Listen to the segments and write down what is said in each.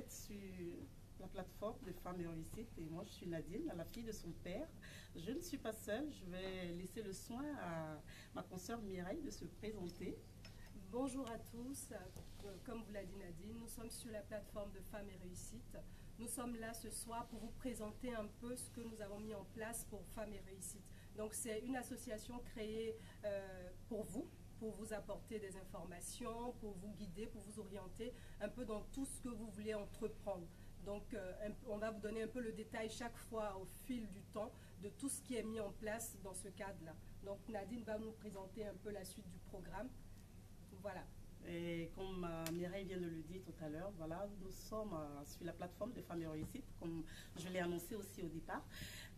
êtes sur la plateforme de Femmes et Réussite et moi je suis Nadine, la fille de son père. Je ne suis pas seule, je vais laisser le soin à ma consoeur Mireille de se présenter. Bonjour à tous, comme vous l'a dit Nadine, nous sommes sur la plateforme de Femmes et Réussite. Nous sommes là ce soir pour vous présenter un peu ce que nous avons mis en place pour Femmes et Réussite. Donc c'est une association créée pour vous apporter des informations, pour vous guider, pour vous orienter un peu dans tout ce que vous voulez entreprendre. Donc on va vous donner un peu le détail chaque fois au fil du temps de tout ce qui est mis en place dans ce cadre-là. Donc Nadine va nous présenter un peu la suite du programme. Voilà. Et comme Mireille vient de le dire tout à l'heure, voilà, nous sommes sur la plateforme de Femmes et Réussite, comme je l'ai annoncé aussi au départ.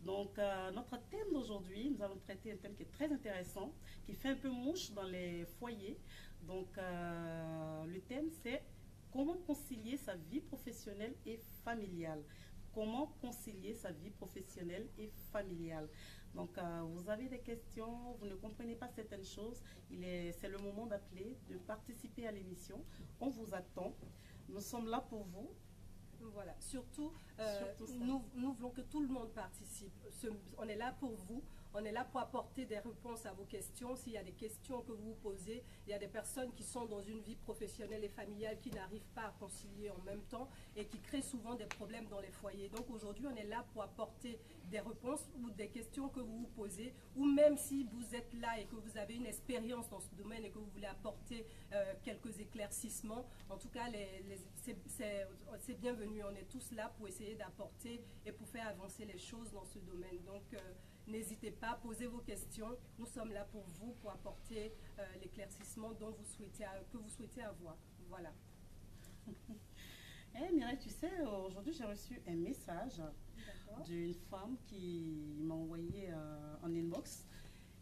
Donc, notre thème d'aujourd'hui, nous allons traiter un thème qui est très intéressant, qui fait un peu mouche dans les foyers. Donc, le thème, c'est comment concilier sa vie professionnelle et familiale. Comment concilier sa vie professionnelle et familiale. Donc, vous avez des questions, vous ne comprenez pas certaines choses, c'est le moment d'appeler, de participer à l'émission. On vous attend. Nous sommes là pour vous. Voilà, surtout nous voulons que tout le monde participe. On est là pour vous, on est là pour apporter des réponses à vos questions. S'il y a des questions que vous vous posez, il y a des personnes qui sont dans une vie professionnelle et familiale qui n'arrivent pas à concilier en même temps et qui créent souvent des problèmes dans les foyers. Donc aujourd'hui, on est là pour apporter des réponses ou des questions que vous vous posez, ou même si vous êtes là et que vous avez une expérience dans ce domaine et que vous voulez apporter quelques éclaircissements. En tout cas, c'est bienvenu. On est tous là pour essayer d'apporter et pour faire avancer les choses dans ce domaine. Donc, n'hésitez pas, posez vos questions. Nous sommes là pour vous, pour apporter l'éclaircissement que vous souhaitez avoir. Voilà. Mireille, tu sais, aujourd'hui j'ai reçu un message d'une femme qui m'a envoyé en inbox,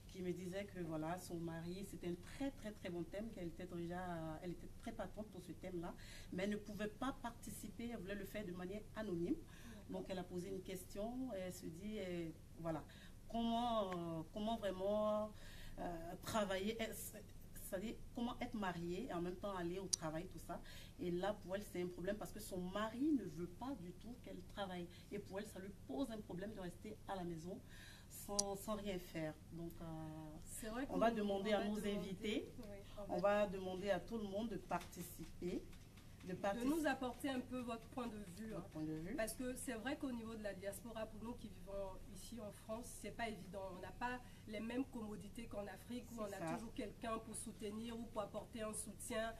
qui me disait que voilà, son mari, c'était un très très très bon thème, elle était très patente pour ce thème-là, mais elle ne pouvait pas participer, elle voulait le faire de manière anonyme. Donc elle a posé une question, et elle se dit, voilà, comment vraiment travailler, c'est-à-dire comment être mariée et en même temps aller au travail, tout ça. Et là, pour elle, c'est un problème parce que son mari ne veut pas du tout qu'elle travaille. Et pour elle, ça lui pose un problème de rester à la maison sans rien faire. Donc, on va demander à nos invités, on va demander à tout le monde de participer. De nous apporter un peu votre point de vue. Parce que c'est vrai qu'au niveau de la diaspora, pour nous qui vivons ici en France, c'est pas évident. On n'a pas les mêmes commodités qu'en Afrique où on a toujours quelqu'un pour soutenir ou pour apporter un soutien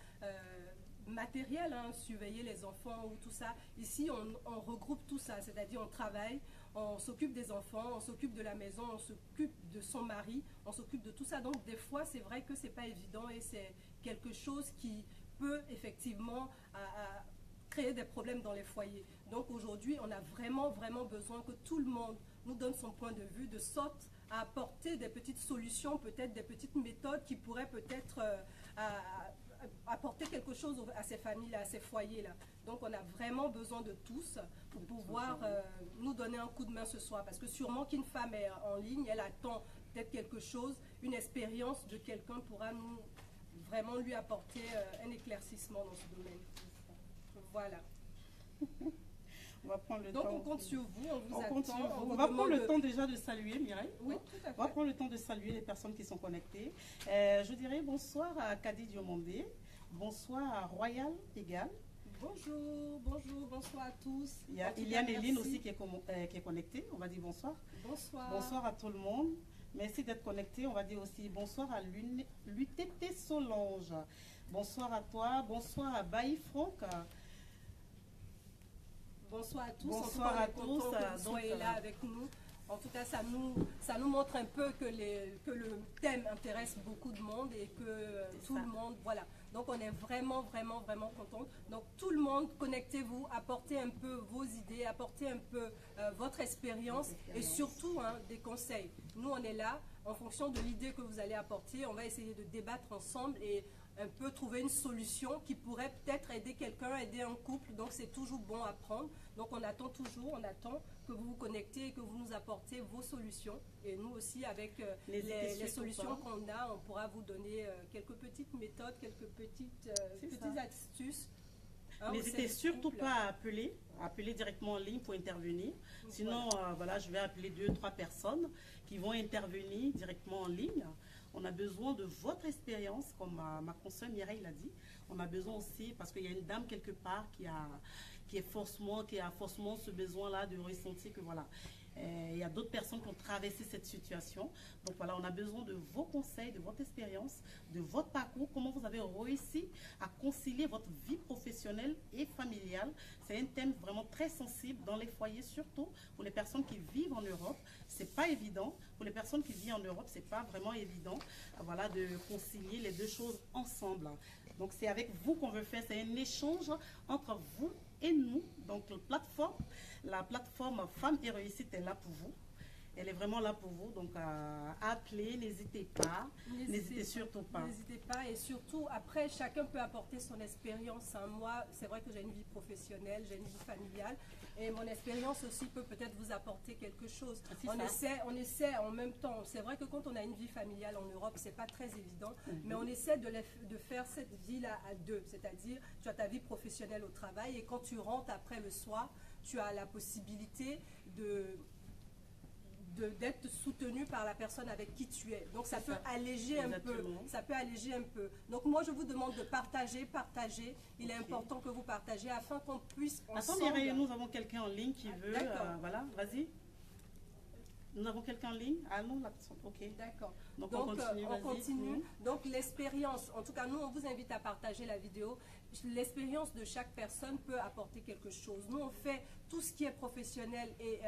matériel, surveiller les enfants ou tout ça. Ici, on regroupe tout ça, c'est-à-dire on travaille, on s'occupe des enfants, on s'occupe de la maison, on s'occupe de son mari, on s'occupe de tout ça. Donc des fois, c'est vrai que c'est pas évident et c'est quelque chose qui peut effectivement créer des problèmes dans les foyers. Donc aujourd'hui, on a vraiment besoin que tout le monde nous donne son point de vue, de sorte à apporter des petites solutions, peut-être des petites méthodes qui pourraient peut-être apporter quelque chose à ces familles-là, à ces foyers-là. Donc on a vraiment besoin de tous pour pouvoir nous donner un coup de main ce soir. Parce que sûrement qu'une femme est en ligne, elle attend peut-être quelque chose, une expérience de quelqu'un pourra vraiment lui apporter un éclaircissement dans ce domaine. Voilà. On va prendre le Donc temps. on compte sur vous, on vous attend. On va prendre le temps déjà de saluer, Mireille. Oui, tout à fait. On va prendre le temps de saluer les personnes qui sont connectées. Je dirais bonsoir à Kadi Diomandé, bonsoir à Royal Égal. Bonjour, bonsoir à tous. Il y a Iliane Eline aussi qui est connectée. On va dire bonsoir. Bonsoir. Bonsoir à tout le monde. Merci d'être connecté. On va dire aussi bonsoir à l'UTT Solange. Bonsoir à toi. Bonsoir à Baï Franck. Bonsoir à tous. Bonsoir à tous. Que vous soyez là avec nous. En tout cas, ça nous montre un peu que le thème intéresse beaucoup de monde et que tout le monde, voilà. Donc on est vraiment contents. Donc tout le monde, connectez-vous, apportez un peu vos idées, apportez un peu votre expérience et surtout des conseils. Nous, on est là en fonction de l'idée que vous allez apporter. On va essayer de débattre ensemble et un peu trouver une solution qui pourrait peut-être aider quelqu'un, aider un couple. Donc c'est toujours bon à prendre. Donc on attend que vous vous connectez et que vous nous apportez vos solutions. Et nous aussi, avec les solutions qu'on a, on pourra vous donner quelques petites méthodes, quelques petites astuces N'hésitez surtout pas à appeler directement en ligne pour intervenir. Sinon, voilà, je vais appeler 2-3 personnes qui vont intervenir directement en ligne. On a besoin de votre expérience, comme ma consoeur Mireille l'a dit. On a besoin aussi, parce qu'il y a une dame quelque part qui a forcément ce besoin-là de ressentir que voilà, il y a d'autres personnes qui ont traversé cette situation. Donc voilà, on a besoin de vos conseils, de votre expérience, de votre parcours, comment vous avez réussi à concilier votre vie professionnelle et familiale. C'est un thème vraiment très sensible dans les foyers, surtout pour les personnes qui vivent en Europe. C'est pas évident. Pour les personnes qui vivent en Europe, c'est pas vraiment évident, voilà, de concilier les deux choses ensemble. Donc c'est avec vous qu'on veut faire, c'est un échange entre vous et nous. Donc la plateforme Femmes et Réussite est là pour vous. Elle est vraiment là pour vous. Donc appelez, n'hésitez pas. N'hésitez surtout pas. N'hésitez pas. Et surtout, après, chacun peut apporter son expérience. Moi, c'est vrai que j'ai une vie professionnelle, j'ai une vie familiale. Et mon expérience aussi peut peut-être vous apporter quelque chose. On essaie en même temps. C'est vrai que quand on a une vie familiale en Europe, c'est pas très évident. Mais on essaie de faire cette vie-là à deux. C'est-à-dire, tu as ta vie professionnelle au travail. Et quand tu rentres après le soir, tu as la possibilité d'être soutenu par la personne avec qui tu es. Donc ça peut alléger un peu. Ça peut alléger un peu. Donc moi je vous demande de partager. Il est important que vous partagez afin qu'on puisse ensemble... Attends Mireille, nous avons quelqu'un en ligne qui veut... voilà, vas-y. Nous avons quelqu'un en ligne. Ah non, la personne. Ok. D'accord. Donc on continue. Donc l'expérience, en tout cas nous on vous invite à partager la vidéo. L'expérience de chaque personne peut apporter quelque chose. Nous on fait tout ce qui est professionnel et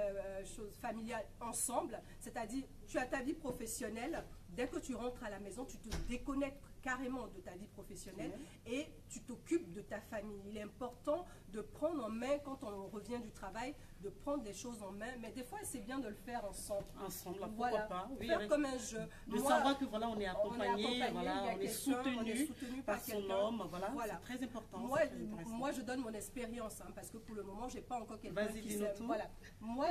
choses familiales ensemble. C'est-à-dire tu as ta vie professionnelle. Dès que tu rentres à la maison, tu te déconnectes carrément de ta vie professionnelle et tu t'occupes de ta famille. Il est important de prendre en main, quand on revient du travail, de prendre les choses en main. Mais des fois, c'est bien de le faire ensemble. Ensemble, pourquoi pas. Oui, faire comme un jeu. De savoir que voilà, on est accompagné, voilà, on est soutenu par son homme. Voilà, c'est très important. Moi, je donne mon expérience, parce que pour le moment, je n'ai pas encore quelqu'un qui sait. Voilà. Moi,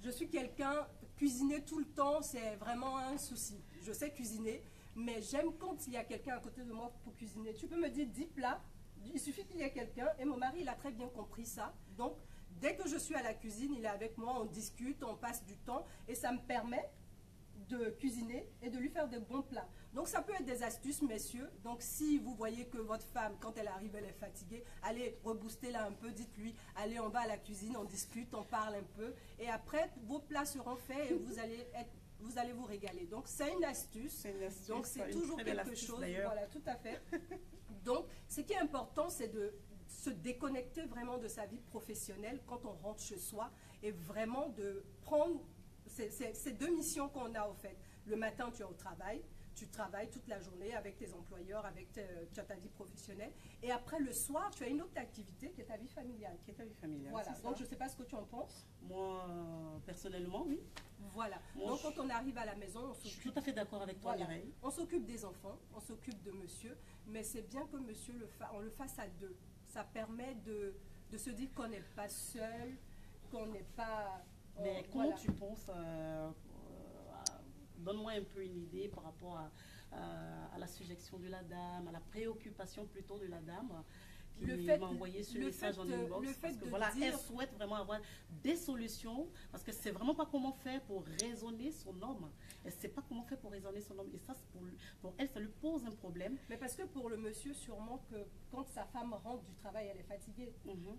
je suis quelqu'un, cuisiner tout le temps, c'est vraiment un souci. Je sais cuisiner, mais j'aime quand il y a quelqu'un à côté de moi pour cuisiner. Tu peux me dire 10 plats, il suffit qu'il y ait quelqu'un, et mon mari, il a très bien compris ça. Donc, dès que je suis à la cuisine, il est avec moi, on discute, on passe du temps, et ça me permet de cuisiner et de lui faire de bons plats. Donc ça peut être des astuces, messieurs. Donc si vous voyez que votre femme, quand elle arrive, elle est fatiguée, allez rebooster là un peu, dites-lui, allez, on va à la cuisine, on discute, on parle un peu, et après, vos plats seront faits et vous allez vous régaler. Donc c'est une astuce. Donc c'est toujours quelque chose. Voilà, tout à fait. Donc ce qui est important, c'est de se déconnecter vraiment de sa vie professionnelle quand on rentre chez soi et vraiment de prendre ces deux missions qu'on a au fait. Le matin, tu es au travail, tu travailles toute la journée avec tes employeurs, tu as ta vie professionnelle. Et après, le soir, tu as une autre activité qui est ta vie familiale. Voilà. Donc, je ne sais pas ce que tu en penses. Moi, personnellement, oui. Voilà. Donc, quand on arrive à la maison, on s'occupe... Je suis tout à fait d'accord avec toi, Mireille. On s'occupe des enfants, on s'occupe de monsieur, mais c'est bien que monsieur on le fasse à deux. Ça permet de se dire qu'on n'est pas seul, qu'on n'est pas... Mais comment tu penses, donne-moi un peu une idée par rapport à la suggestion de la dame, à la préoccupation plutôt de la dame qui m'a envoyé ce message en inbox, parce que voilà, elle souhaite vraiment avoir des solutions, parce que c'est vraiment pas comment faire pour raisonner son homme. Elle sait pas comment faire pour raisonner son homme, et ça, pour elle, ça lui pose un problème. Mais parce que pour le monsieur, sûrement que quand sa femme rentre du travail, elle est fatiguée,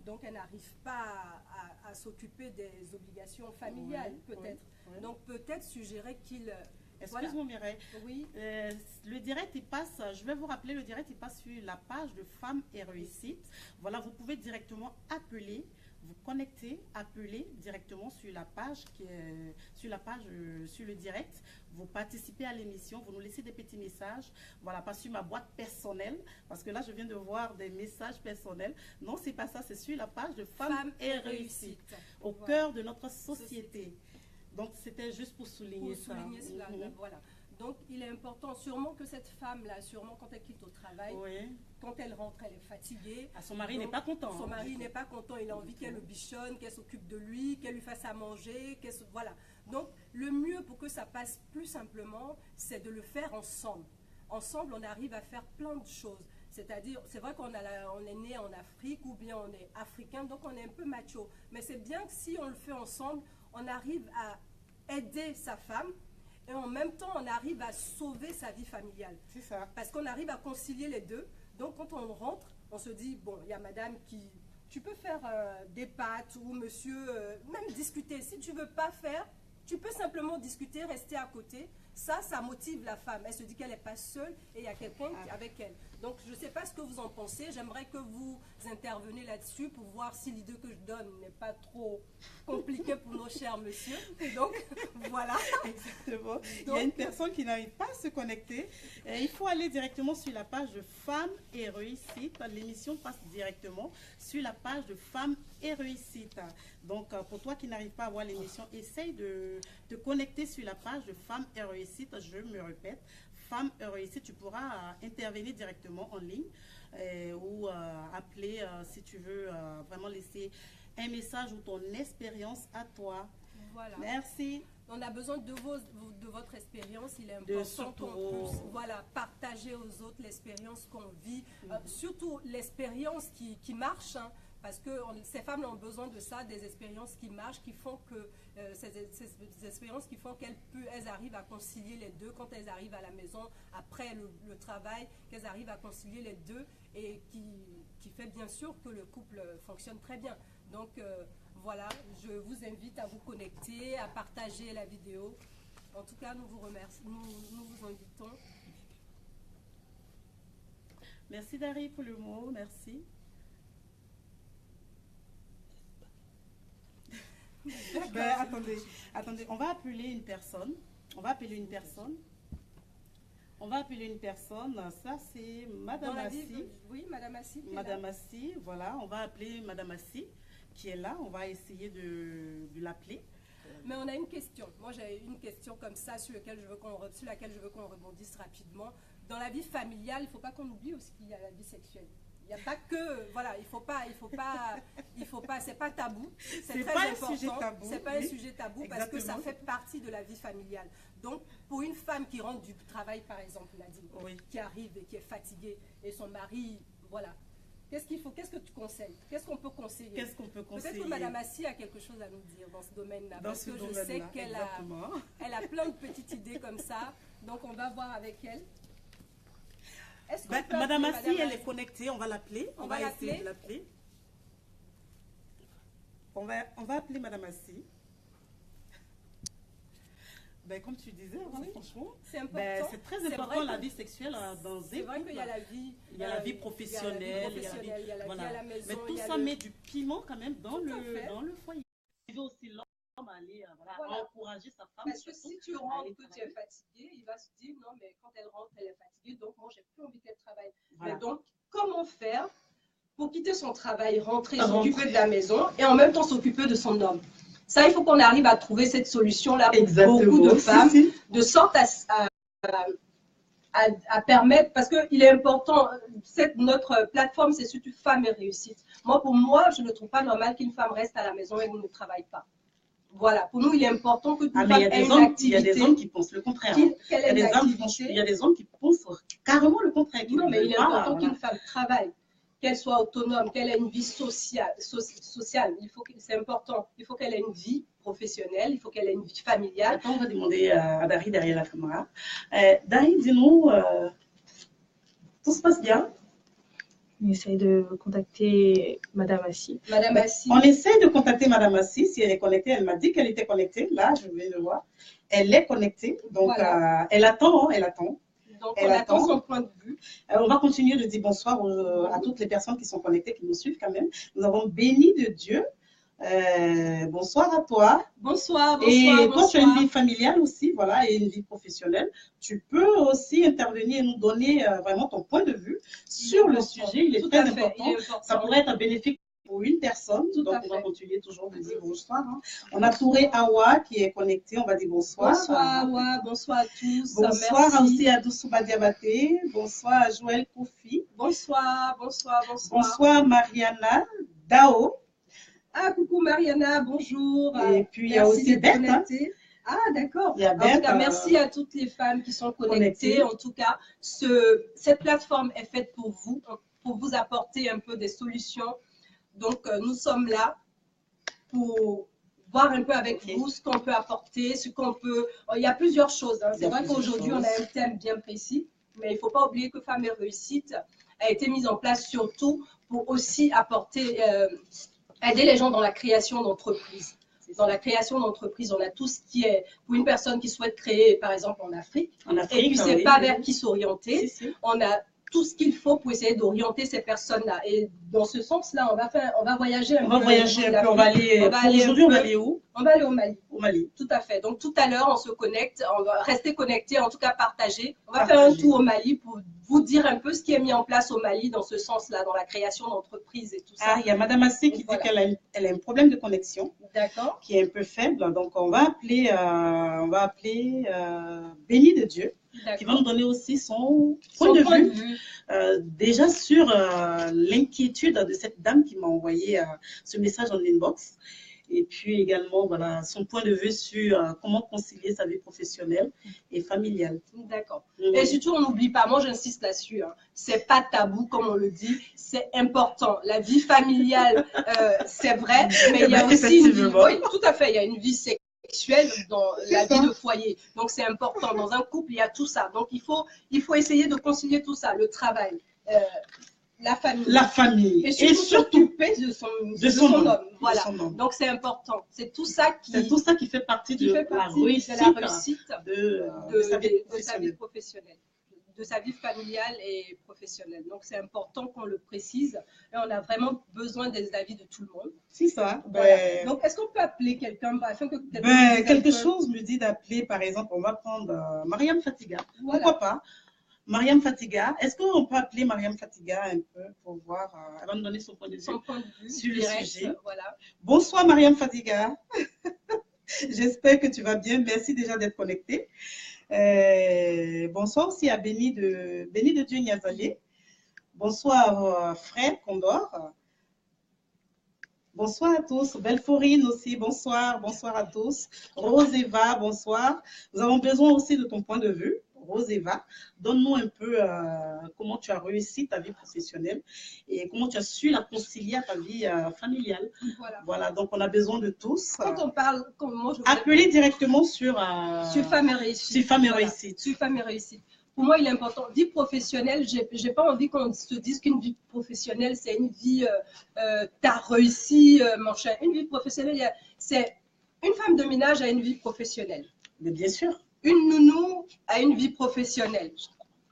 donc elle n'arrive pas à s'occuper des obligations familiales, peut-être. Donc peut-être suggérer qu'il... Excuse-moi Mireille. Oui. Le direct, il passe, je vais vous rappeler, le direct, il passe sur la page de Femmes et Réussite. Voilà, vous pouvez directement appeler, vous connecter, appeler directement sur la page, sur le direct. Vous participez à l'émission, vous nous laissez des petits messages. Voilà, pas sur ma boîte personnelle, parce que là, je viens de voir des messages personnels. Non, c'est pas ça, c'est sur la page de Femmes et Réussite, au cœur de notre société. Donc, c'était juste pour souligner ça. Cela, voilà. Donc, il est important, sûrement que cette femme-là, sûrement quand elle quitte au travail, quand elle rentre, elle est fatiguée. Son mari n'est pas content. Son mari n'est pas content, il a envie qu'elle le bichonne, qu'elle s'occupe de lui, qu'elle lui fasse à manger, voilà. Donc, le mieux pour que ça passe plus simplement, c'est de le faire ensemble. Ensemble, on arrive à faire plein de choses. C'est-à-dire, c'est vrai qu'on est né en Afrique ou bien on est africain, donc on est un peu macho. Mais c'est bien que si on le fait ensemble, on arrive à aider sa femme et en même temps, on arrive à sauver sa vie familiale. C'est ça. Parce qu'on arrive à concilier les deux. Donc, quand on rentre, on se dit, bon, il y a madame qui... Tu peux faire des pâtes ou monsieur, même discuter. Si tu ne veux pas faire, tu peux simplement discuter, rester à côté. Ça motive la femme. Elle se dit qu'elle n'est pas seule et il y a quelqu'un avec elle. Donc, je ne sais pas ce que vous en pensez. J'aimerais que vous interveniez là-dessus pour voir si l'idée que je donne n'est pas trop compliquée pour nos chers messieurs. Donc, voilà. Exactement. Donc, il y a une personne qui n'arrive pas à se connecter. Et il faut aller directement sur la page de Femmes et Réussite. L'émission passe directement sur la page de Femmes et Réussite. Donc, pour toi qui n'arrive pas à voir l'émission, essaye de te connecter sur la page de Femmes et Réussite. Je me répète, Femmes et Réussite, tu pourras intervenir directement en ligne ou appeler si tu veux vraiment laisser un message ou ton expérience à toi. Voilà. Merci. On a besoin de votre expérience. Il est important qu'on puisse partager aux autres l'expérience qu'on vit, surtout l'expérience qui marche. Hein, parce que ces femmes ont besoin de ça, des expériences qui marchent, qui font que ces expériences qui font qu'elles arrivent à concilier les deux quand elles arrivent à la maison après le travail, qu'elles arrivent à concilier les deux et qui fait bien sûr que le couple fonctionne très bien. Donc voilà, je vous invite à vous connecter, à partager la vidéo. En tout cas, nous vous remercions, nous vous invitons. Merci Dari pour le mot, merci. Attendez, on va appeler une personne. Ça, c'est Madame Assi. Oui, Madame Assi. Madame Assi, voilà. On va appeler Madame Assi qui est là. On va essayer de l'appeler. Mais on a une question. Moi, j'ai une question comme ça sur laquelle je veux qu'on rebondisse rapidement. Dans la vie familiale, il ne faut pas qu'on oublie aussi qu'il y a la vie sexuelle. Il n'y a pas que, voilà, il faut pas, c'est pas tabou, c'est très important, c'est pas un sujet tabou parce que ça fait partie de la vie familiale. Donc, pour une femme qui rentre du travail, par exemple, Nadine, qui arrive et qui est fatiguée, et son mari, voilà, qu'est-ce qu'il faut, qu'est-ce que tu conseilles? Qu'est-ce qu'on peut conseiller? Peut-être que Madame Assi a quelque chose à nous dire dans ce domaine-là, parce que je sais qu'elle a plein de petites idées comme ça, donc on va voir avec elle. Madame Assi, elle est connectée, on va l'appeler. On va essayer de l'appeler. On va appeler Madame Assi. Comme tu disais, franchement, c'est très important la vie sexuelle dans un couple. C'est vrai qu'il y a la vie, professionnelle, il y a la vie à la maison. Mais tout ça met du piment quand même dans le foyer. Il veut aussi l'homme aller encourager sa femme. Parce que si tu rentres que tu es fatigué, il va se dire non, mais quand elle rentre, elle est fatiguée, donc moi j'ai plus envie qu'elle travaille. Voilà. Mais donc, comment faire pour quitter son travail, rentrer, s'occuper de la maison et en même temps s'occuper de son homme? Ça, il faut qu'on arrive à trouver cette solution-là pour beaucoup de femmes, de sorte à permettre, parce qu'il est important, notre plateforme, c'est surtout Femmes et Réussite. Pour moi, je ne trouve pas normal qu'une femme reste à la maison et ne travaille pas. Voilà, pour nous, il est important que toute femme ait une activité. Il y a des hommes qui pensent le contraire. Il y a des hommes qui pensent carrément le contraire. Non, mais il est important qu'une femme travaille, qu'elle soit autonome, qu'elle ait une vie sociale. C'est important. Il faut qu'elle ait une vie professionnelle, il faut qu'elle ait une vie familiale. Attends, on va demander à Dari derrière la caméra. Dari, dis-nous, tout se passe bien? On essaye de contacter Madame Assi. On essaye de contacter Madame Assi. Si elle est connectée, elle m'a dit qu'elle était connectée. Là, je vais le voir. Elle est connectée. Donc, voilà. Elle attend. Donc, elle attend son point de vue. On va continuer de dire bonsoir à toutes les personnes qui sont connectées, qui nous suivent quand même. Nous avons Béni de Dieu. Bonsoir à toi. Bonsoir. Et toi, tu as une vie familiale aussi, voilà, et une vie professionnelle. Tu peux aussi intervenir et nous donner vraiment ton point de vue sur le sujet. Il est très important. Ça pourrait être bénéfique pour une personne. Donc, on va continuer toujours de dire bonsoir. On a Touré Awa qui est connecté. On va dire bonsoir. Bonsoir Awa. Bonsoir à tous. Bonsoir aussi à Doussouba Diabaté. Bonsoir à Joël Koufi. Bonsoir. Bonsoir Mariana Dao. Ah, coucou Mariana, bonjour. Et puis il y a aussi Beth. Ah, d'accord. Il y a En tout cas, merci à toutes les femmes qui sont connectées. En tout cas, cette plateforme est faite pour vous apporter un peu des solutions. Donc, nous sommes là pour voir un peu avec vous ce qu'on peut apporter, ce qu'on peut... Il y a plusieurs choses. Hein. C'est vrai qu'aujourd'hui, on a un thème bien précis, mais il ne faut pas oublier que Femmes et Réussite a été mise en place surtout pour aussi apporter, aider les gens dans la création d'entreprises. Dans la création d'entreprise, on a tout ce qui est pour une personne qui souhaite créer, par exemple, en Afrique et puis c'est pas vers qui s'orienter. On a tout ce qu'il faut pour essayer d'orienter ces personnes-là. Et dans ce sens-là, on va voyager un peu. On va voyager un peu. Aujourd'hui, on va aller où? On va aller au Mali. Au Mali. Tout à fait. Donc, tout à l'heure, on se connecte. On va rester connecté, en tout cas partager. On va faire un tour au Mali pour vous dire un peu ce qui est mis en place au Mali dans ce sens-là, dans la création d'entreprises et tout ça. Ah, il y a Madame Assé qui dit qu'elle a un problème de connexion. D'accord. Qui est un peu faible. Donc, on va appeler Béni de Dieu, qui va nous donner aussi son point de vue. Déjà sur l'inquiétude de cette dame qui m'a envoyé ce message en inbox. Et puis également, voilà, son point de vue sur comment concilier sa vie professionnelle et familiale. D'accord. Et surtout, on n'oublie pas, moi j'insiste là-dessus, hein, c'est pas tabou comme on le dit, c'est important. La vie familiale, c'est vrai, mais il y a aussi une vie, oui, tout à fait, il y a une vie sexuelle dans la vie de foyer. Donc c'est important. Dans un couple, il y a tout ça. Donc il faut essayer de concilier tout ça, le travail. La famille. Et surtout s'occuper de son homme. Voilà. Donc c'est important. C'est tout ça qui fait partie de la réussite de sa vie professionnelle, de sa vie familiale et professionnelle. Donc c'est important qu'on le précise. Et on a vraiment besoin des avis de tout le monde. C'est ça. Voilà. Donc est-ce qu'on peut appeler quelqu'un afin que quelque chose me dit d'appeler, par exemple, on va prendre Mariam Fatiga. Voilà. Pourquoi pas? Mariam Fatiga, est-ce qu'on peut appeler Mariam Fatiga un peu pour voir, elle va nous donner son point de vue sur le sujet. Voilà. Bonsoir Mariam Fatiga, j'espère que tu vas bien, merci déjà d'être connectée. Bonsoir aussi à Béni de Dieu Niazalé. Bonsoir frère Condor. Bonsoir à tous. Belforine aussi, bonsoir à tous. Rose Eva, bonsoir. Nous avons besoin aussi de ton point de vue. Rose Eva, donne-nous un peu comment tu as réussi ta vie professionnelle et comment tu as su la concilier à ta vie familiale. Voilà, donc on a besoin de tous. Quand on parle, comme moi, appelez directement sur Femmes et Réussite. Sur Femmes et Réussite. Sur Femmes et Réussite. Pour moi, il est important. Vie professionnelle, j'ai pas envie qu'on se dise qu'une vie professionnelle, c'est une vie, t'as réussi, mon cher. Une vie professionnelle, c'est une femme de ménage a une vie professionnelle. Mais bien sûr. Une nounou a une vie professionnelle.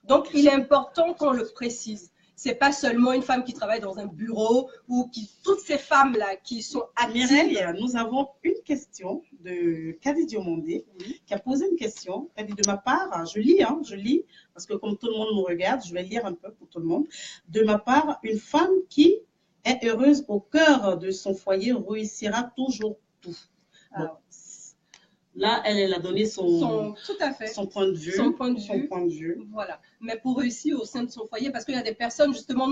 Donc, il est important qu'on le précise. Ce n'est pas seulement une femme qui travaille dans un bureau ou toutes ces femmes-là qui sont actives. Mireille, nous avons une question de Kadi Diomondé qui a posé une question. Elle dit de ma part, je lis, parce que comme tout le monde nous regarde, je vais lire un peu pour tout le monde. De ma part, une femme qui est heureuse au cœur de son foyer réussira toujours tout. Bon. Là, elle a donné son point de vue. Son point de vue. Voilà. Mais pour réussir au sein de son foyer, parce qu'il y a des personnes, justement,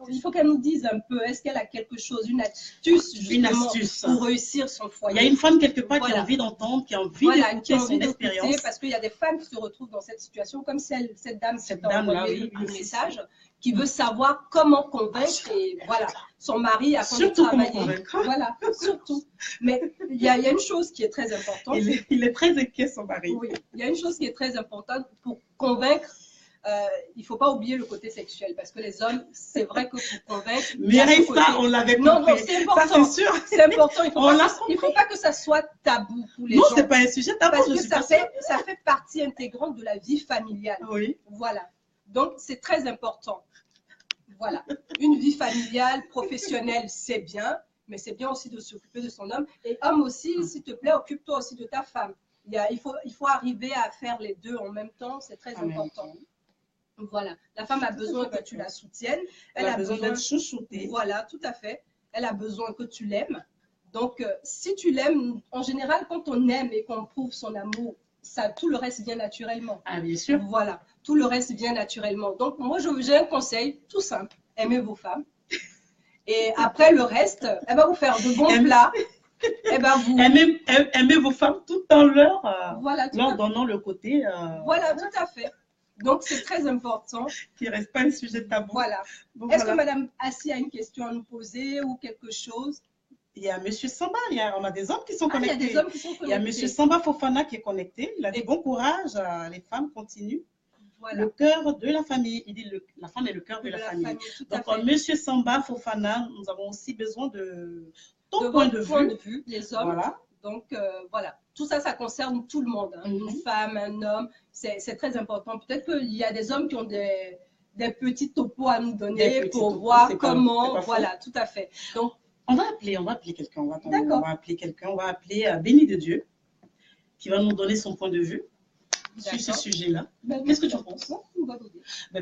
il faut qu'elle nous dise un peu, est-ce qu'elle a quelque chose, une astuce, pour réussir son foyer. Il y a une femme quelque part qui a envie d'entendre, qui a envie d'écouter son expérience. Parce qu'il y a des femmes qui se retrouvent dans cette situation, comme cette dame qui t'a envoyé le message, qui veut savoir comment convaincre et voilà, son mari a surtout comment convaincre. Voilà, surtout. Mais il y a une chose qui est très importante. Il est très inquiet, son mari. Oui, il y a une chose qui est très importante pour convaincre. Il ne faut pas oublier le côté sexuel parce que les hommes, c'est vrai que pour convaincre. Mais ça, on l'avait compris. Non, c'est important. Ça, c'est sûr. C'est important. Il ne faut pas que ça soit tabou pour les gens. Non, ce n'est pas un sujet tabou. Parce que ça fait partie intégrante de la vie familiale. Oui. Voilà. Donc, c'est très important. Voilà. Une vie familiale, professionnelle, c'est bien, mais c'est bien aussi de s'occuper de son homme. Et homme aussi, s'il te plaît, occupe-toi aussi de ta femme. Il faut arriver à faire les deux en même temps, c'est très important. Voilà. La femme a besoin que tu la soutiennes. Elle a besoin d'être chouchoutée. Voilà, tout à fait. Elle a besoin que tu l'aimes. Donc, si tu l'aimes, en général, quand on aime et qu'on prouve son amour, tout le reste vient naturellement. Ah, bien sûr. Voilà, tout le reste vient naturellement. Donc, moi, j'ai un conseil tout simple. Aimez vos femmes. Et après, le reste, elle va vous faire de bons plats. Eh ben vous... aimez vos femmes tout en leur, voilà, leur donnant le côté... voilà, tout à fait. Donc, c'est très important. Qui ne reste pas un sujet tabou. Voilà. Est-ce que Madame Assi a une question à nous poser ou quelque chose? Il y a Monsieur Samba, on a des hommes qui sont connectés. Il y a des hommes qui sont connectés. Il y a Monsieur Samba Fofana qui est connecté. Il a dit bon courage, les femmes continuent. Voilà. Le cœur de la famille. Il dit la femme est le cœur de la famille. Donc, Monsieur Samba Fofana, nous avons aussi besoin de ton point de vue. Les hommes. Voilà. Donc, voilà. Tout ça, ça concerne tout le monde. Hein. Une femme, un homme. C'est très important. Peut-être qu'il y a des hommes qui ont des petits topos à nous donner pour voir comment. Voilà, tout à fait. Donc, on va appeler quelqu'un. On va appeler quelqu'un. On va appeler Béni de Dieu qui va nous donner son point de vue sur ce sujet-là. Qu'est-ce que tu en penses?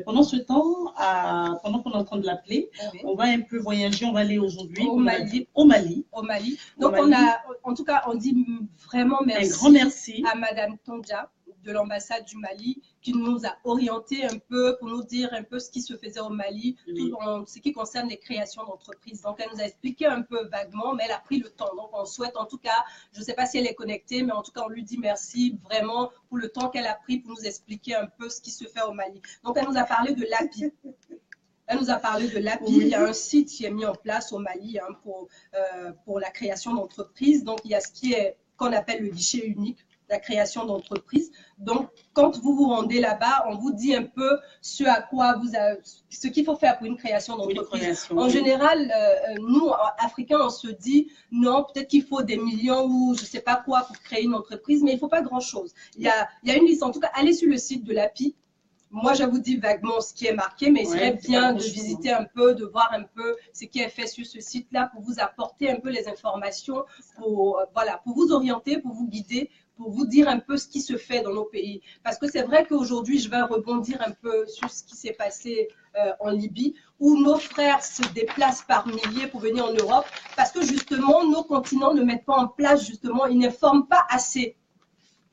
Pendant ce temps, pendant qu'on est en train de l'appeler, on va un peu voyager. On va aller aujourd'hui au Mali. Donc, en tout cas, on dit vraiment merci. Un grand merci à Madame Tonja de l'ambassade du Mali qui nous a orienté un peu pour nous dire un peu ce qui se faisait au Mali, tout en ce qui concerne les créations d'entreprises. Donc, elle nous a expliqué un peu vaguement, mais elle a pris le temps. Donc, on souhaite en tout cas, je ne sais pas si elle est connectée, mais en tout cas, on lui dit merci vraiment pour le temps qu'elle a pris pour nous expliquer un peu ce qui se fait au Mali. Donc, elle nous a parlé de l'API. Elle nous a parlé de l'API. Il y a un site qui est mis en place au Mali hein, pour la création d'entreprises. Donc, il y a ce qui est qu'on appelle le guichet unique, la création d'entreprise. Donc, quand vous vous rendez là-bas, on vous dit un peu ce à quoi ce qu'il faut faire pour une création d'entreprise. En général, nous, Africains, on se dit, non, peut-être qu'il faut des millions ou je ne sais pas quoi pour créer une entreprise, mais il ne faut pas grand-chose. Il y a une liste. En tout cas, allez sur le site de l'API. Moi, je vous dis vaguement ce qui est marqué, mais il serait bien de visiter un peu, de voir un peu ce qui est fait sur ce site-là pour vous apporter un peu les informations, pour vous orienter, pour vous guider, pour vous dire un peu ce qui se fait dans nos pays. Parce que c'est vrai qu'aujourd'hui, je vais rebondir un peu sur ce qui s'est passé en Libye, où nos frères se déplacent par milliers pour venir en Europe, parce que justement, nos continents ne mettent pas en place, justement, ils ne forment pas assez.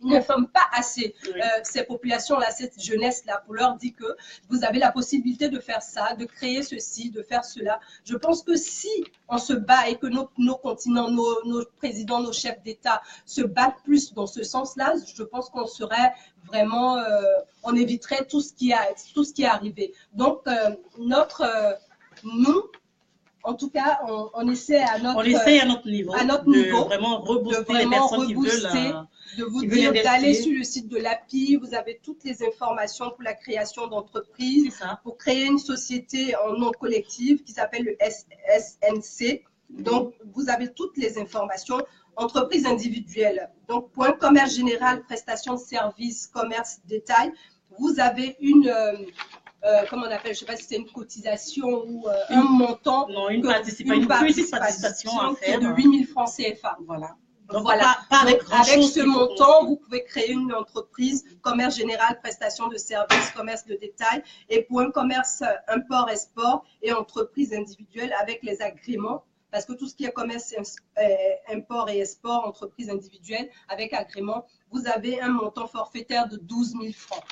Ils ne forment pas assez ces populations-là, cette jeunesse-là, pour leur dire que vous avez la possibilité de faire ça, de créer ceci, de faire cela. Je pense que si on se bat et que nos continents, nos présidents, nos chefs d'État se battent plus dans ce sens-là, je pense qu'on serait vraiment, on éviterait tout ce qui est arrivé. Donc, nous, en tout cas, on essaie à notre niveau, de vraiment rebooster les personnes qui veulent... de vous dire d'aller sur le site de l'API, vous avez toutes les informations pour la création d'entreprises, pour créer une société en nom collectif qui s'appelle le SNC. Donc, vous avez toutes les informations. Entreprise individuelle, donc point commerce général, prestation de services, commerce détail. Vous avez une... comment on appelle, je ne sais pas si c'est une cotisation ou un montant. Non, une petite participation à faire. De 8 000 francs CFA. Voilà. Donc, voilà. Avec ce montant, vous pouvez créer une entreprise, commerce général, prestation de services, commerce de détail, et pour un commerce import-export et entreprise individuelle avec les agréments, parce que tout ce qui est commerce import et export, entreprise individuelle avec agrément, vous avez un montant forfaitaire de 12 000 francs.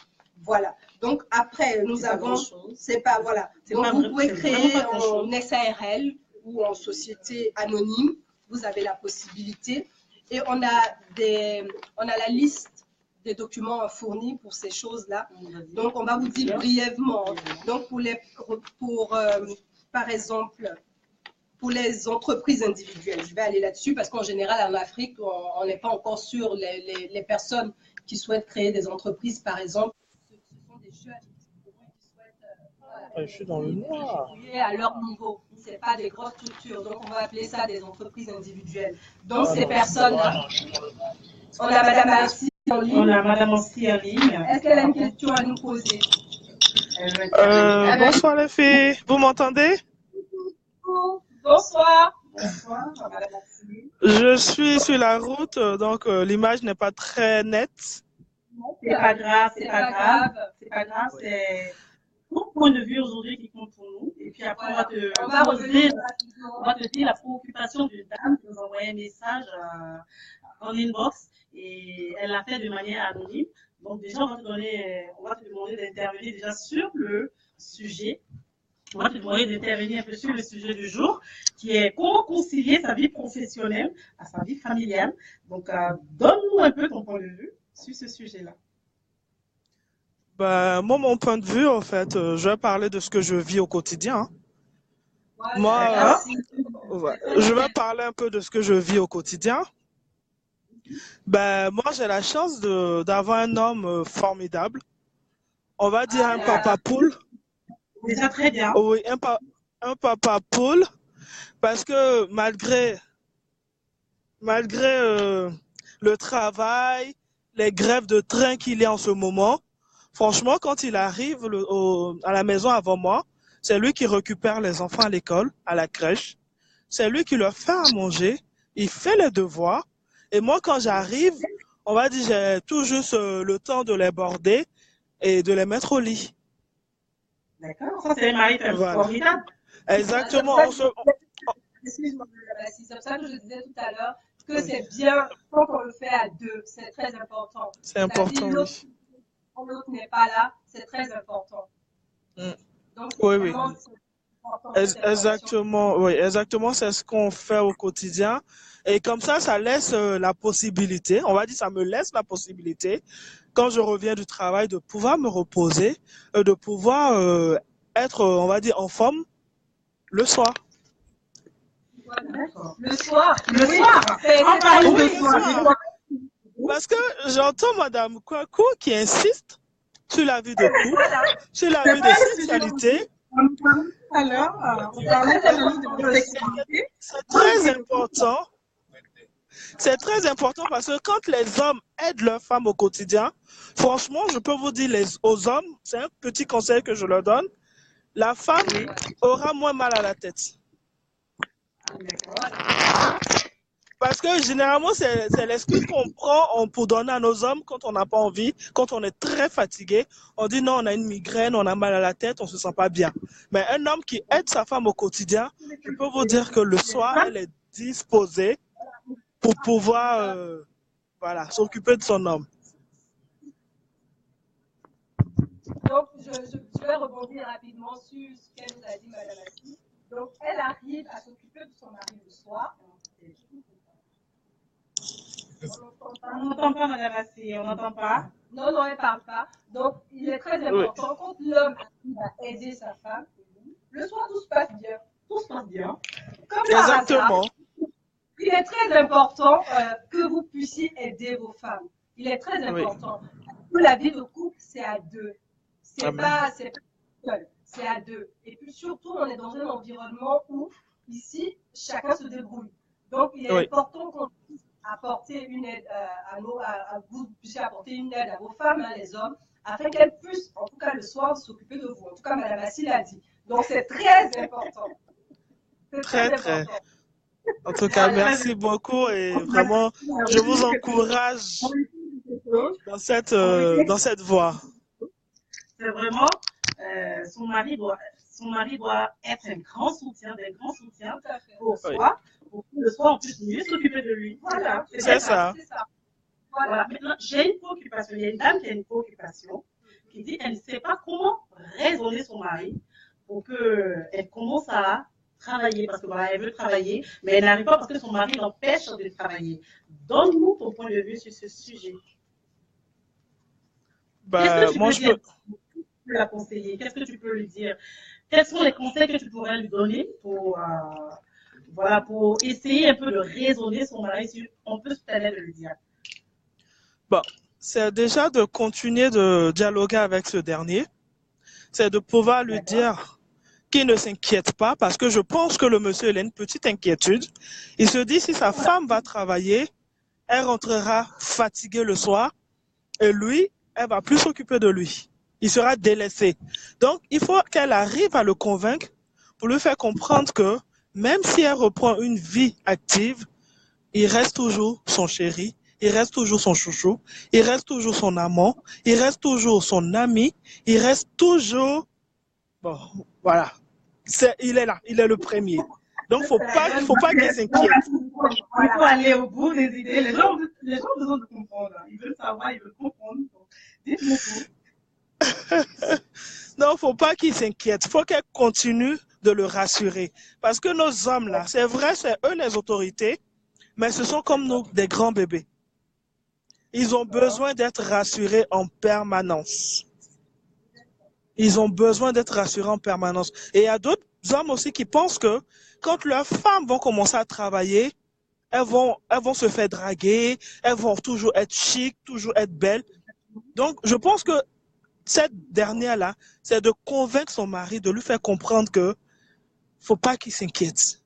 Voilà. Donc, après, nous avons... C'est pas, voilà. Donc, vous pouvez créer en SARL ou en société anonyme. Vous avez la possibilité. Et on a la liste des documents fournis pour ces choses-là. Donc, on va vous dire brièvement. Donc, par exemple, pour les entreprises individuelles, je vais aller là-dessus parce qu'en général, en Afrique, on n'est pas encore sur les personnes qui souhaitent créer des entreprises, par exemple. Je suis dans le noir. À leur niveau. Ce n'est pas des grosses structures. Donc, on va appeler ça des entreprises individuelles. Donc, ces personnes-là. On a Madame Assi en ligne. On a Madame Assi en ligne. Est-ce qu'elle a une question à nous poser? Bonsoir les filles. Vous m'entendez? Bonsoir. Bonsoir, Madame Assi. Je suis sur la route, donc l'image n'est pas très nette. C'est pas grave, c'est pas grave. C'est pas grave, c'est... Mon point de vue aujourd'hui qui compte pour nous. Et puis après, on va te dire la préoccupation d'une dame qui nous a envoyé un message en inbox et elle l'a fait de manière anonyme. Donc déjà, on va te demander d'intervenir déjà sur le sujet On va te demander d'intervenir un peu sur le sujet du jour, qui est comment concilier sa vie professionnelle à sa vie familiale. Donc, donne-nous un peu ton point de vue sur ce sujet-là. Ben, moi, mon point de vue, en fait, je vais parler de ce que je vis au quotidien, hein. Ouais, Moi, merci. je vais parler un peu de ce que je vis au quotidien. Ben, moi, j'ai la chance d'avoir un homme formidable. On va dire un papa poule. Déjà très bien. Oui, un papa poule. Parce que malgré le travail, les grèves de train qu'il y a en ce moment, franchement, quand il arrive à la maison avant moi, c'est lui qui récupère les enfants à l'école, à la crèche. C'est lui qui leur fait à manger. Il fait les devoirs. Et moi, quand j'arrive, on va dire, j'ai tout juste le temps de les border et de les mettre au lit. D'accord, ça c'est un mari formidable. Exactement. Excuse-moi, c'est pour ça que je disais tout à l'heure que c'est bien quand on le fait à deux, c'est très important. C'est important, oui. Quand l'autre n'est pas là, c'est très important. Donc, oui. Exactement, oui, exactement, c'est ce qu'on fait au quotidien. Et comme ça laisse la possibilité, on va dire, ça me laisse la possibilité, quand je reviens du travail, de pouvoir me reposer, de pouvoir être, on va dire, en forme le soir. Voilà. Le soir. On parle de soir. Parce que j'entends Madame Kwaku qui insiste sur la vie de couple, sur la vie de sexualité. Alors, on parlait de la vie de sexualité. C'est très important. C'est très important parce que quand les hommes aident leurs femmes au quotidien, franchement, je peux vous dire aux hommes, c'est un petit conseil que je leur donne, la femme aura moins mal à la tête. Parce que généralement, c'est l'excuse qu'on prend pour donner à nos hommes quand on n'a pas envie, quand on est très fatigué. On dit non, on a une migraine, on a mal à la tête, on ne se sent pas bien. Mais un homme qui aide sa femme au quotidien, je peux vous dire que le soir, elle est disposée pour pouvoir s'occuper de son homme. Donc, je vais rebondir rapidement sur ce qu'elle nous a dit, Madame Assis. Donc, elle arrive à s'occuper de son mari le soir. On n'entend pas, Madame Assis, on n'entend pas. Non, elle ne parle pas. Donc, il est très important quand l'homme arrive à aider sa femme. Le soir, tout se passe bien. Tout se passe bien. Comme exactement. Il est très important que vous puissiez aider vos femmes. Il est très important. Oui. La vie de couple, c'est à deux. C'est pas seul. C'est à deux. Et puis surtout, on est dans un environnement où, ici, chacun se débrouille. Donc, il est important qu'on puisse apporter une aide vous puissiez apporter une aide à vos femmes, hein, les hommes, afin qu'elles puissent, en tout cas le soir, s'occuper de vous. En tout cas, Madame Assis l'a dit. Donc, c'est très important. C'est très important. En tout cas, merci beaucoup et vraiment, je vous encourage dans cette voie. C'est vraiment, son mari doit être un grand soutien, pour soi, pour que le soir on puisse mieux s'occuper de lui. Voilà, c'est ça. Voilà. Maintenant, j'ai une préoccupation. Il y a une dame qui a une préoccupation, qui dit qu'elle ne sait pas comment raisonner son mari pour qu'elle commence à travailler, parce que voilà, elle veut travailler, mais elle n'arrive pas parce que son mari l'empêche de travailler. Donne-nous ton point de vue sur ce sujet. Qu'est-ce que tu peux la conseiller? Qu'est-ce que tu peux lui dire? Quels sont les conseils que tu pourrais lui donner pour essayer un peu de raisonner son mari, si on peut se permettre de le dire? Bon, c'est déjà de continuer de dialoguer avec ce dernier. C'est de pouvoir lui dire qu'il ne s'inquiète pas, parce que je pense que le monsieur, il a une petite inquiétude. Il se dit, si sa femme va travailler, elle rentrera fatiguée le soir, et lui, elle va plus s'occuper de lui. Il sera délaissé. Donc, il faut qu'elle arrive à le convaincre pour lui faire comprendre que même si elle reprend une vie active, il reste toujours son chéri, il reste toujours son chouchou, il reste toujours son amant, il reste toujours son ami, il reste toujours... Bon, voilà. Il est là, il est le premier. Donc, il ne faut pas qu'il s'inquiète. Il faut aller au bout des idées. Les gens ont besoin de comprendre. Ils veulent savoir, ils veulent comprendre. Dites-moi tout. Non, faut pas qu'il s'inquiète. Faut qu'elle continue de le rassurer. Parce que nos hommes, là, c'est vrai, c'est eux les autorités, mais ce sont comme nous, des grands bébés. Ils ont besoin d'être rassurés en permanence. Ils ont besoin d'être rassurés en permanence. Et il y a d'autres hommes aussi qui pensent que quand leurs femmes vont commencer à travailler, elles vont se faire draguer, elles vont toujours être chic, toujours être belles. Donc, je pense que cette dernière-là, c'est de convaincre son mari, de lui faire comprendre que faut pas qu'il s'inquiète.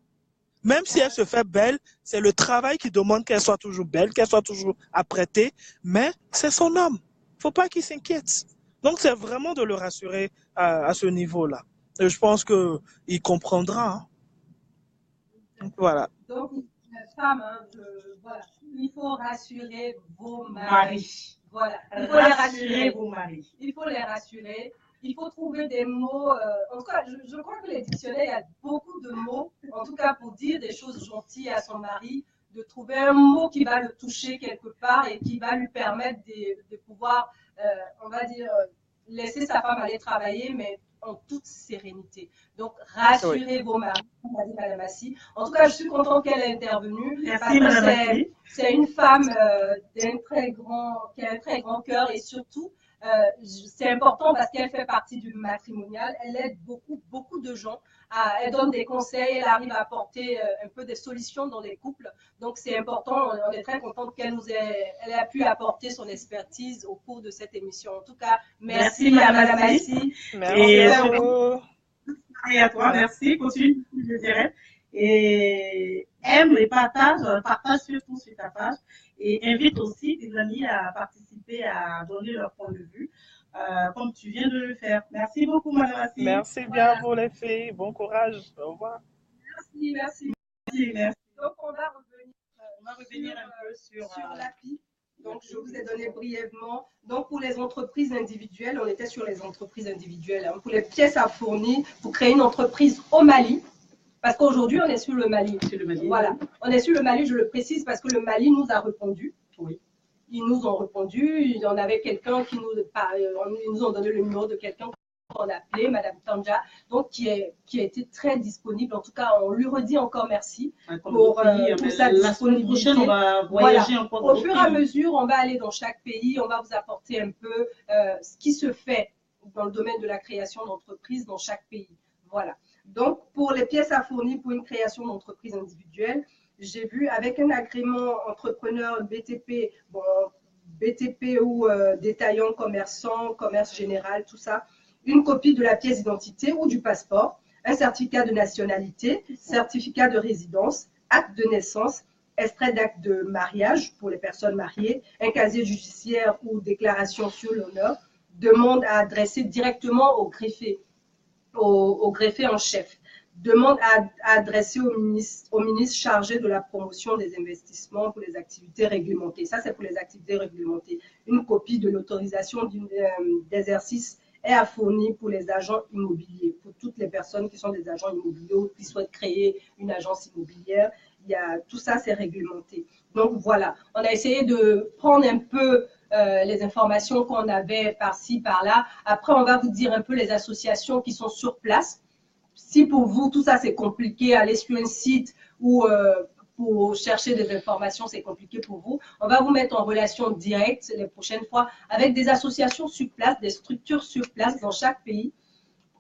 Même si elle se fait belle, c'est le travail qui demande qu'elle soit toujours belle, qu'elle soit toujours apprêtée, mais c'est son homme. Faut pas qu'il s'inquiète. Donc, c'est vraiment de le rassurer à ce niveau-là. Et je pense qu'il comprendra. Hein. Donc, voilà. Donc, la femme, hein, voilà. Il faut rassurer vos maris. Voilà. Il faut les rassurer vos maris. Il faut les rassurer. Il faut trouver des mots. En tout cas, je crois que les dictionnaires, il y a beaucoup de mots, en tout cas pour dire des choses gentilles à son mari, de trouver un mot qui va le toucher quelque part et qui va lui permettre de pouvoir, on va dire, laisser sa femme aller travailler, mais en toute sérénité. Donc, rassurez vos maris, Madame Assi. En tout cas, je suis contente qu'elle ait intervenu. Merci, Madame Assi. C'est une femme qui a un très grand cœur et surtout, c'est important parce qu'elle fait partie du matrimonial. Elle aide beaucoup de gens. Elle donne des conseils. Elle arrive à apporter un peu des solutions dans les couples. Donc, c'est important. On est très contente qu'elle elle a pu apporter son expertise au cours de cette émission. En tout cas, merci à Madame Assi. Merci. Et à toi, merci. Continue, je dirais. Et aime et partage surtout sur ta page. Et invite aussi tes amis à participer, à donner leur point de vue, comme tu viens de le faire. Merci beaucoup, Madame Assi. Merci bien à vous, les filles. Bon courage. Au revoir. Merci. Donc, on va revenir un peu sur l'API. Donc, je vous ai donné brièvement. Donc, pour les entreprises individuelles, on était sur les entreprises individuelles. Hein. Pour les pièces à fournir, pour créer une entreprise au Mali, parce qu'aujourd'hui, on est sur le Mali. Voilà. On est sur le Mali, je le précise, parce que le Mali nous a répondu. Oui. Ils nous ont répondu. Il y en avait quelqu'un qui ils nous ont donné le numéro de quelqu'un qu'on a appelé, Madame Tanja, donc qui a été très disponible. En tout cas, on lui redit encore merci pour sa disponibilité. La semaine prochaine, on va voyager encore. Au fur et à mesure, on va aller dans chaque pays. On va vous apporter un peu ce qui se fait dans le domaine de la création d'entreprises dans chaque pays. Voilà. Donc, pour les pièces à fournir pour une création d'entreprise individuelle, j'ai vu avec un agrément entrepreneur BTP, bon, BTP ou détaillant, commerçant, commerce général, tout ça, une copie de la pièce d'identité ou du passeport, un certificat de nationalité, certificat de résidence, acte de naissance, extrait d'acte de mariage pour les personnes mariées, un casier judiciaire ou déclaration sur l'honneur, demande à adresser directement au greffier en chef. Demande à adresser au ministre chargé de la promotion des investissements pour les activités réglementées. Ça, c'est pour les activités réglementées. Une copie de l'autorisation d'exercice est à fournir pour les agents immobiliers, pour toutes les personnes qui sont des agents immobiliers ou qui souhaitent créer une agence immobilière. Tout ça, c'est réglementé. Donc, voilà. On a essayé de prendre un peu les informations qu'on avait par-ci, par-là. Après, on va vous dire un peu les associations qui sont sur place. Si pour vous, tout ça, c'est compliqué, aller sur un site ou pour chercher des informations, c'est compliqué pour vous, on va vous mettre en relation directe les prochaines fois avec des associations sur place, des structures sur place dans chaque pays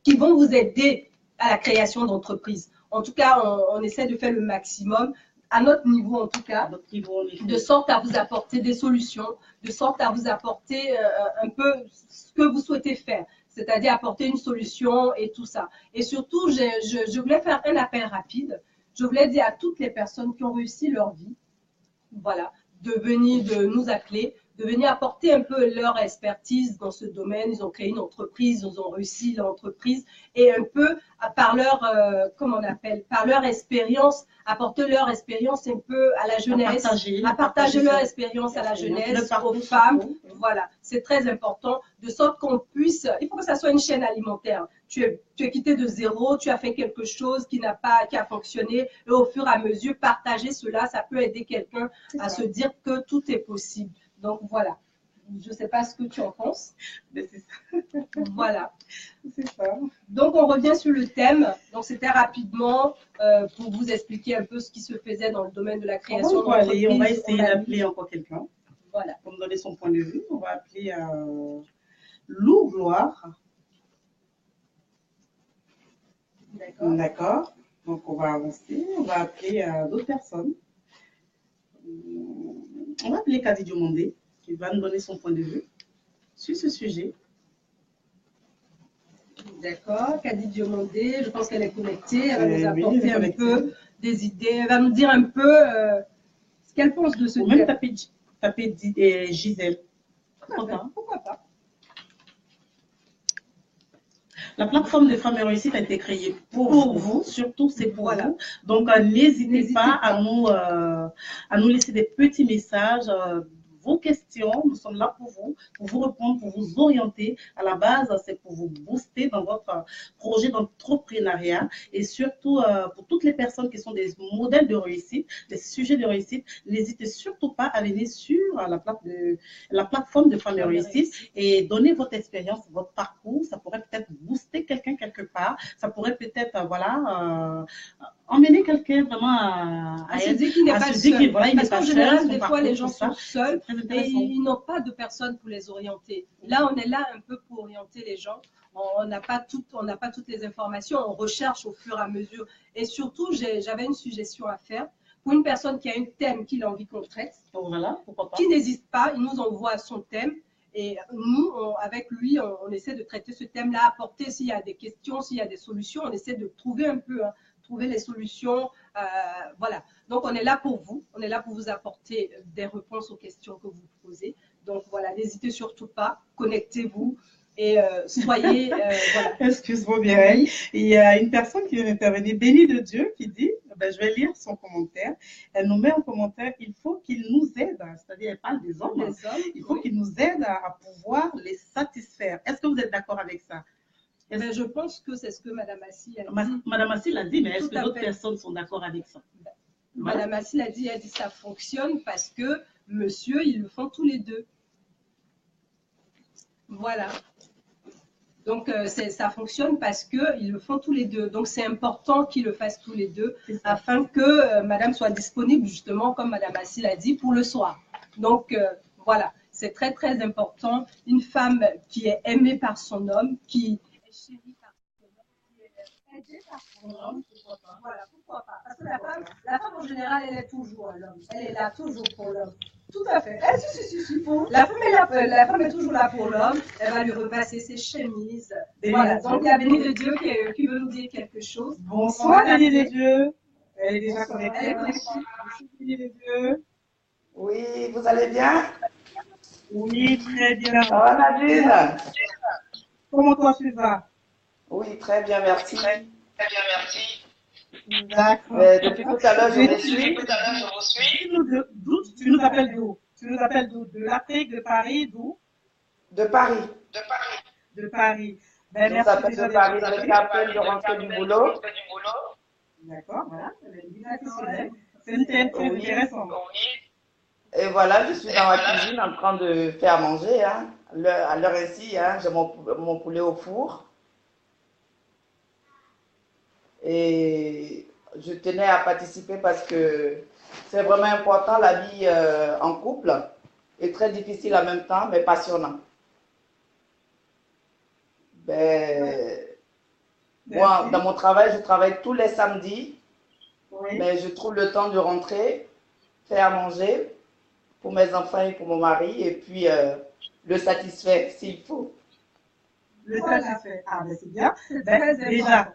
qui vont vous aider à la création d'entreprises. En tout cas, on essaie de faire le maximum à notre niveau, en tout cas, de sorte à vous apporter des solutions, de sorte à vous apporter un peu ce que vous souhaitez faire, c'est-à-dire apporter une solution et tout ça. Et surtout, je voulais faire un appel rapide. Je voulais dire à toutes les personnes qui ont réussi leur vie, voilà, de nous appeler, de venir apporter un peu leur expertise dans ce domaine. Ils ont créé une entreprise, ils ont réussi l'entreprise et un peu par leur, par leur expérience, apporter leur expérience un peu à la jeunesse, à partager leur expérience à la jeunesse, aux femmes. Voilà, c'est très important, de sorte qu'on puisse, il faut que ça soit une chaîne alimentaire. Tu es quitté de zéro, tu as fait quelque chose qui a fonctionné et au fur et à mesure, partager cela, ça peut aider quelqu'un à se dire que tout est possible. Donc voilà. Je ne sais pas ce que tu en penses. Mais c'est ça. Voilà. C'est ça. Donc, on revient sur le thème. Donc, c'était rapidement pour vous expliquer un peu ce qui se faisait dans le domaine de la création d'entreprise. On va essayer d'appeler encore quelqu'un. Voilà. Pour me donner son point de vue. On va appeler Lou Gloire. D'accord. D'accord. Donc, on va avancer. On va appeler d'autres personnes. On va appeler Kadi Diomandé, qui va nous donner son point de vue sur ce sujet. D'accord. Kadi Diomandé, je pense qu'elle est connectée. Elle va nous apporter un peu des idées. Elle va nous dire un peu ce qu'elle pense de ce thème. Ou même taper Gisèle. Pourquoi pas? La plateforme des femmes et réussite a été créée pour vous, surtout c'est pour vous. Donc n'hésitez pas à nous laisser des petits messages, vos questions, nous sommes là pour vous répondre, pour vous orienter. À la base, c'est pour vous booster dans votre projet d'entrepreneuriat et surtout pour toutes les personnes qui sont des modèles de réussite, des sujets de réussite, n'hésitez surtout pas à venir sur la plateforme de femmes et réussite et donner votre expérience, votre parcours. Ça pourrait peut-être booster quelqu'un quelque part, ça pourrait peut-être, emmener quelqu'un vraiment à se dire qu'il n'est pas seul. Parce qu'en général, des fois, les gens sont seuls et ils n'ont pas de personne pour les orienter. Là, on est là un peu pour orienter les gens. On n'a pas toutes les informations, on recherche au fur et à mesure. Et surtout, j'avais une suggestion à faire. Pour une personne qui a un thème qu'il a envie qu'on traite, qui n'hésite pas, il nous envoie son thème. Et nous, avec lui, on essaie de traiter ce thème-là, apporter s'il y a des questions, s'il y a des solutions, on essaie de trouver un peu, trouver les solutions. Voilà. Donc, on est là pour vous. On est là pour vous apporter des réponses aux questions que vous posez. Donc, voilà, n'hésitez surtout pas. Connectez-vous et soyez... voilà. Excuse-moi, Mireille. Il y a une personne qui vient d'intervenir, bénie de Dieu, qui dit, je vais lire son commentaire. Elle nous met en commentaire, il faut qu'il nous aide, c'est-à-dire elle parle des hommes. Il faut qu'il nous aide à pouvoir les satisfaire. Est-ce que vous êtes d'accord avec ça? Mais je pense que c'est ce que Mme Assi a dit. Mme Assi l'a dit, mais est-ce que d'autres personnes sont d'accord avec ça? Mme Assi l'a dit, elle dit ça fonctionne parce que monsieur, ils le font tous les deux. Voilà. Donc, ça fonctionne parce qu'ils le font tous les deux. Donc, c'est important qu'ils le fassent tous les deux afin que madame soit disponible, justement, comme Mme Assi l'a dit, pour le soir. Donc, voilà, c'est très, très important. Une femme qui est aimée par son homme, qui est chérie par son homme, qui est aidée par son homme, pourquoi pas. Voilà, pourquoi pas. Parce que la femme, en général, elle est toujours à l'homme. Elle est là toujours pour l'homme. Tout à fait. Si. La femme est toujours là pour l'homme. Elle va lui repasser ses chemises. Voilà. Donc, il y a Béni de Dieu qui veut nous dire quelque chose. Bonsoir, Béni de Dieu. Elle est déjà connectée. Béni de Dieu. Oui, vous allez bien? Oui, très bien. Ça va, Nadine? Comment toi tu vas? Oui, très bien, merci. D'accord. Depuis tout à l'heure, je vous suis. Tu nous appelles d'où? Tu nous appelles d'où? De l'Afrique, de Paris, d'où? De Paris. De Paris. Je vous appelle de Paris. Je suis à peine de rentrer du boulot. D'accord, voilà. C'est intéressant. Et voilà, je suis dans la cuisine en train de faire à manger. Hein. À l'heure ici, hein, j'ai mon poulet au four. Et je tenais à participer parce que c'est vraiment important. La vie en couple est très difficile en même temps, mais passionnant. Moi, dans mon travail, je travaille tous les samedis, mais je trouve le temps de rentrer, faire à manger pour mes enfants et pour mon mari, et puis le satisfaire s'il faut. Le satisfaire, ah ben c'est bien. Déjà.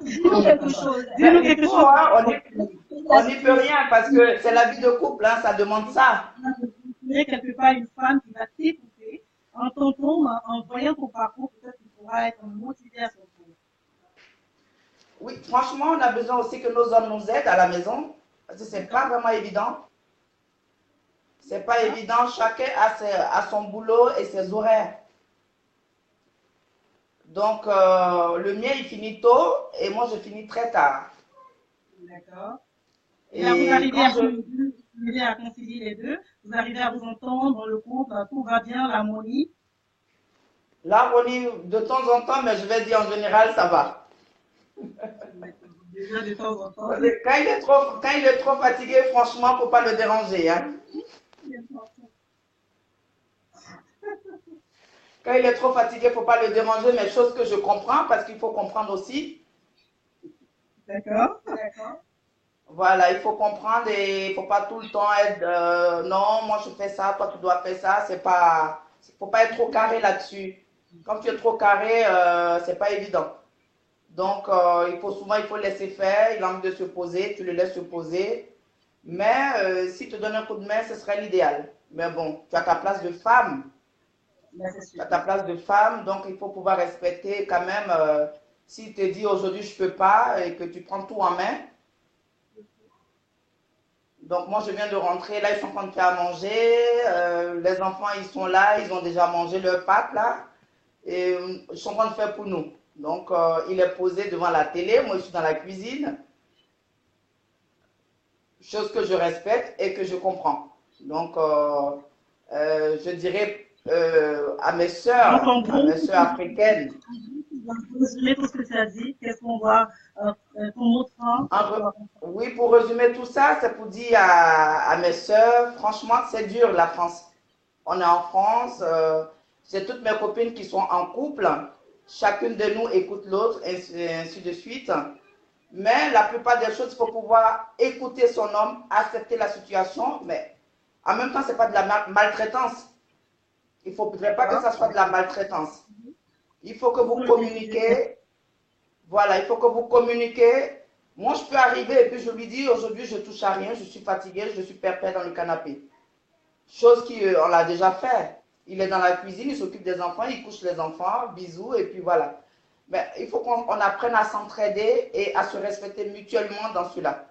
Dis-nous quelque chose. Dis-nous quelque chose. On n'y peut rien parce que c'est la vie de couple, hein, ça demande ça. Quelque part une femme qui va t'écouter, en t'entendant, en voyant ton parcours, peut-être qu'il pourra être motivé à son tour. Oui, franchement, on a besoin aussi que nos hommes nous aident à la maison, parce que c'est pas vraiment évident. C'est pas évident, chacun a son boulot et ses horaires. Donc, le mien, il finit tôt et moi, je finis très tard. D'accord. Et là, vous arrivez à concilier les deux, vous arrivez à vous entendre dans le couple, tout va bien, l'harmonie. L'harmonie, de temps en temps, mais je vais dire en général, ça va. Déjà de temps en temps. Quand il est trop fatigué, franchement, il ne faut pas le déranger. Hein. Quand il est trop fatigué, il ne faut pas le déranger, mais chose que je comprends, parce qu'il faut comprendre aussi. D'accord. Voilà, il faut comprendre et il ne faut pas tout le temps être non, moi je fais ça, toi tu dois faire ça. Il ne faut pas être trop carré là-dessus. Quand tu es trop carré, ce n'est pas évident. Donc, il faut laisser faire, il a envie de se poser, tu le laisses se poser. Mais si tu donnes un coup de main, ce serait l'idéal. Mais bon, tu as ta place de femme. Tu as ta place de femme, donc il faut pouvoir respecter quand même. S'il te dit aujourd'hui je ne peux pas et que tu prends tout en main. Donc moi je viens de rentrer, là ils sont en train de faire à manger. Les enfants ils sont là, ils ont déjà mangé leur pâte là. Et ils sont en train de faire pour nous. Donc, il est posé devant la télé. Moi, je suis dans la cuisine. Chose que je respecte et que je comprends. Donc, je dirais à mes sœurs africaines. Pour résumer tout ce que tu as dit, qu'est-ce qu'on voit ton mot de fin? Oui, pour résumer tout ça, c'est pour dire à mes sœurs, franchement, c'est dur la France. On est en France. C'est toutes mes copines qui sont en couple. Chacune de nous écoute l'autre, et ainsi de suite. Mais la plupart des choses, il faut pouvoir écouter son homme, accepter la situation. Mais en même temps, ce n'est pas de la maltraitance. Il ne faudrait pas que ça soit de la maltraitance. Il faut que vous communiquiez. Voilà, il faut que vous communiquiez. Moi, je peux arriver et puis je lui dis, aujourd'hui, je ne touche à rien, je suis fatiguée, je suis pépère dans le canapé. Chose qu'on l'a déjà fait. Il est dans la cuisine, il s'occupe des enfants, il couche les enfants, bisous, et puis voilà. Mais il faut qu'on apprenne à s'entraider et à se respecter mutuellement dans cela.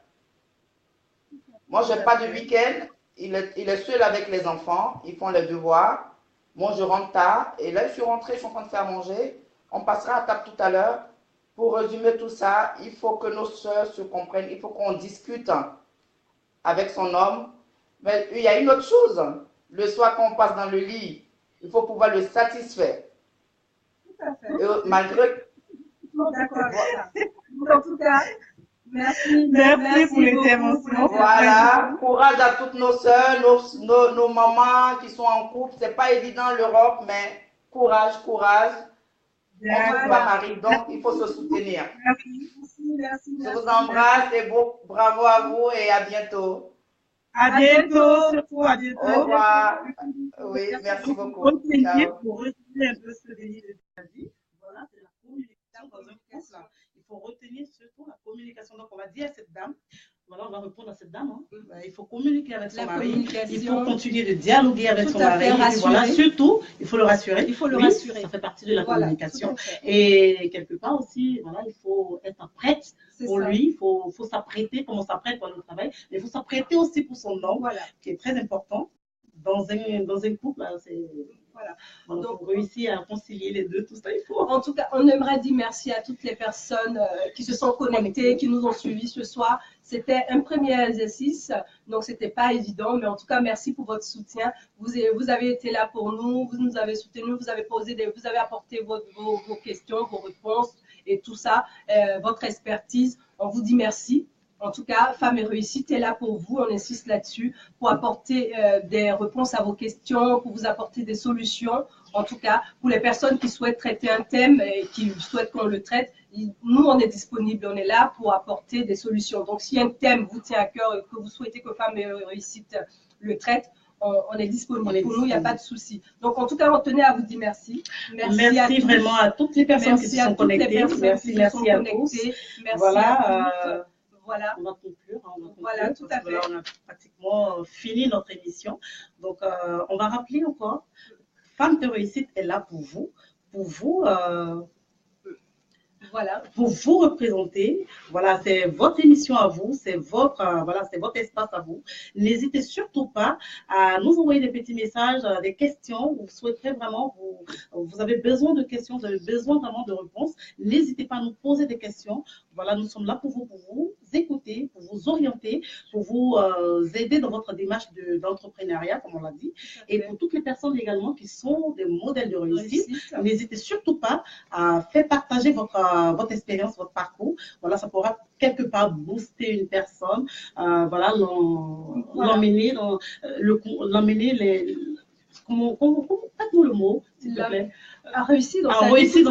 Moi, je n'ai pas de week-end, il est seul avec les enfants, ils font les devoirs. Moi, je rentre tard, et là, je suis rentrée, je suis en train de faire manger. On passera à table tout à l'heure. Pour résumer tout ça, il faut que nos soeurs se comprennent, il faut qu'on discute avec son homme. Mais il y a une autre chose. Le soir, quand on passe dans le lit, il faut pouvoir le satisfaire. Tout à fait. Malgré... D'accord. En tout cas, merci pour l'intervention. Voilà. Courage à toutes nos soeurs, nos mamans qui sont en couple. Ce n'est pas évident l'Europe, mais courage. On trouve pas mari, donc il faut se soutenir. Merci. Je vous embrasse et bravo à vous et à bientôt. À bientôt, surtout à bientôt. Au revoir. Oui, merci beaucoup. Ciao. Pour retenir un peu ce que Denis a dit, voilà, c'est la communication dans un couple. Il faut retenir surtout la communication. Donc, on va dire à cette dame, voilà, on va répondre à cette dame. Hein. Il faut communiquer avec son mari. Il faut continuer de dialoguer avec son mari. Et voilà, surtout, il faut le rassurer. Il faut le rassurer. Ça fait partie de la communication. Et quelque part aussi, voilà, il faut être prête pour lui. Il faut s'apprêter, comme on s'apprête pour le travail. Mais il faut s'apprêter aussi pour son homme, qui est très important. Dans un couple, c'est... Voilà. Donc, pour réussir à concilier les deux, tout ça, il faut. En tout cas, on aimerait dire merci à toutes les personnes qui se sont connectées, qui nous ont suivis ce soir. C'était un premier exercice, donc ce n'était pas évident, mais en tout cas, merci pour votre soutien. Vous avez été là pour nous, vous nous avez soutenus, vous avez apporté vos questions, vos réponses et tout ça, votre expertise. On vous dit merci. En tout cas, Femmes et Réussite est là pour vous, on insiste là-dessus, pour apporter des réponses à vos questions, pour vous apporter des solutions. En tout cas, pour les personnes qui souhaitent traiter un thème et qui souhaitent qu'on le traite, nous, on est disponible, on est là pour apporter des solutions. Donc, si un thème vous tient à cœur et que vous souhaitez que Femmes et Réussite le traite, on est disponible. Pour nous, il n'y a pas de souci. Donc, en tout cas, on tenait à vous dire merci. Merci vraiment à toutes les personnes qui se sont connectées. Merci à tous. Voilà. Voilà. On va conclure. Voilà, tout à fait. Là, on a pratiquement fini notre émission. Donc, on va rappeler encore, Femmes de Réussite est là pour vous. Voilà, pour vous représenter. Voilà, c'est votre émission à vous, c'est votre espace à vous. N'hésitez surtout pas à nous envoyer des petits messages, des questions. Vous souhaiterez vraiment, vous avez besoin de questions, vous avez besoin vraiment de réponses. N'hésitez pas à nous poser des questions. Voilà, nous sommes là pour vous écouter, pour vous orienter, pour vous aider dans votre démarche d'entrepreneuriat, comme on l'a dit. Et pour toutes les personnes également qui sont des modèles de réussite, n'hésitez surtout pas à faire partager votre expérience, votre parcours. Voilà, ça pourra quelque part booster une personne, voilà, l'emmener faites-nous le mot, s'il te plaît. A réussi dans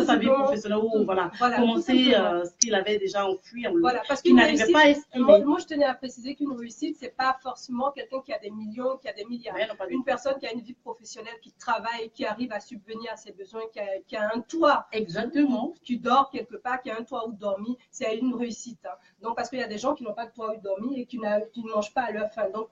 sa vie professionnelle, ou voilà, commencer ce qu'il avait déjà enfui, voilà, parce qu'il n'arrivait pas à exprimer. Moi, je tenais à préciser qu'une réussite, c'est pas forcément quelqu'un qui a des millions, qui a des milliards. Une personne qui a une vie professionnelle, qui travaille, qui arrive à subvenir à ses besoins, qui a un toit. Exactement. Qui dort quelque part, qui a un toit où dormir, c'est une réussite. Hein. Donc, parce qu'il y a des gens qui n'ont pas de toit où dormir et qui ne mangent pas à leur faim. Donc,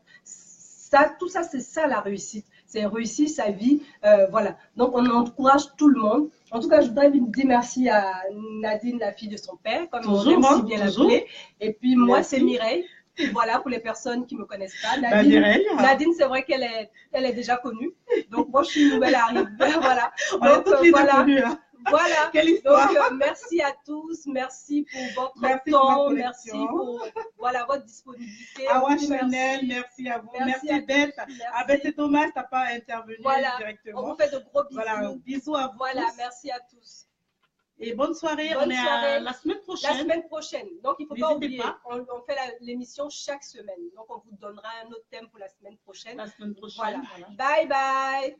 tout ça, c'est ça la réussite. C'est réussir sa vie. Voilà. Donc, on encourage tout le monde. En tout cas, je voudrais dire merci à Nadine, la fille de son père, comme on aime si bien l'appeler. Et puis, moi, c'est Mireille. Voilà, pour les personnes qui ne me connaissent pas. Nadine, c'est vrai qu'elle est déjà connue. Donc, moi, je suis une nouvelle arrivée. Voilà. Donc, voilà. Voilà. Donc, merci à tous. Merci pour votre temps. Merci pour votre disponibilité. Chanel, merci à vous. Merci Beth. C'est dommage, tu n'as pas intervenu directement. On vous fait de gros bisous. Voilà, bisous à vous. Voilà, merci à tous. Et bonne soirée. On est à la semaine prochaine. La semaine prochaine. Donc, il ne faut pas oublier. On fait l'émission chaque semaine. Donc, on vous donnera un autre thème pour la semaine prochaine. La semaine prochaine. Voilà. Bye bye.